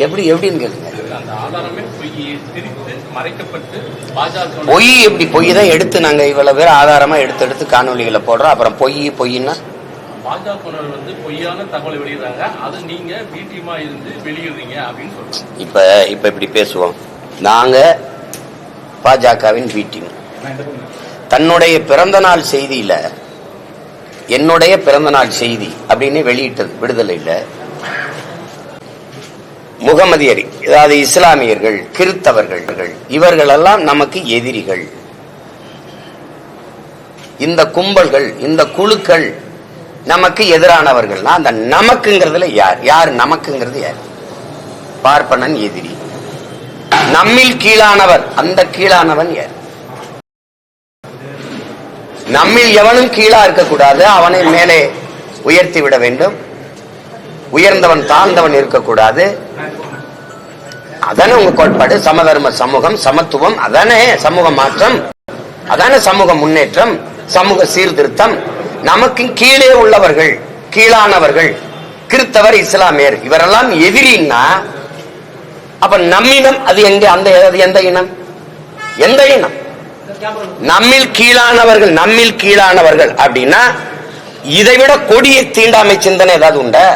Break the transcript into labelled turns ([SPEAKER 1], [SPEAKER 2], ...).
[SPEAKER 1] எப்படின்னு கேளுங்க. பொய் எப்படி? பொய் தான் எடுத்து நாங்க இவ்வளவு பேர் ஆதாரமா எடுத்து காணொலிகளை போடுறோம். அப்புறம் பொய்னா
[SPEAKER 2] பாஜகவினர் வந்து பொய்யான தகவலை வெளியிடுறாங்க, அது நீங்க வீட்டியமா இருந்து வெளியிடுறீங்க அப்படின்னு சொல்றாங்க.
[SPEAKER 1] இப்ப இப்படி பேசுவோம். நாங்க பாஜகவின் வீட்டின் தன்னுடைய பிறந்த நாள் செய்தியில என்னுடைய பிறந்த நாள் செய்தி அப்படின்னு வெளியிட்டது விடுதலை இல்ல. முகமதியரி, அதாவது இஸ்லாமியர்கள், கிறித்தவர்கள், இவர்கள் எல்லாம் நமக்கு எதிரிகள். இந்த கும்பல்கள், இந்த குழுக்கள் நமக்கு எதிரானவர்கள். அந்த நமக்குங்கிறதுல யார் நமக்குங்கிறது யார்? பார்ப்பனன் எதிரி. நம்மில் கீழானவர், அந்த கீழானவன் யார்? நம்மில் எவனும் கீழா இருக்கக்கூடாது, அவனை மேலே உயர்த்தி விட வேண்டும். உயர்ந்தவன் தாழ்ந்தவன் இருக்கக்கூடாது. அதானே உங்க கோட்பாடு. சமதர்ம சமூகம், சமத்துவம், அதானே சமூக மாற்றம், அதானே சமூக முன்னேற்றம், சமூக சீர்திருத்தம். நமக்கு கீழே உள்ளவர்கள், கீழானவர்கள், கிறித்தவர், இஸ்லாமியர், இவரெல்லாம் எதிரின்னா அப்ப நம்மிடம் அது எங்க? அந்த எந்த இனம்? எந்த இனம்? நம்மில் கீழானவர்கள், நம்மில் கீழானவர்கள் அப்படின்னா இதைவிட கொடிய தீண்டாமை சிந்தனை ஏதாவது உண்டா?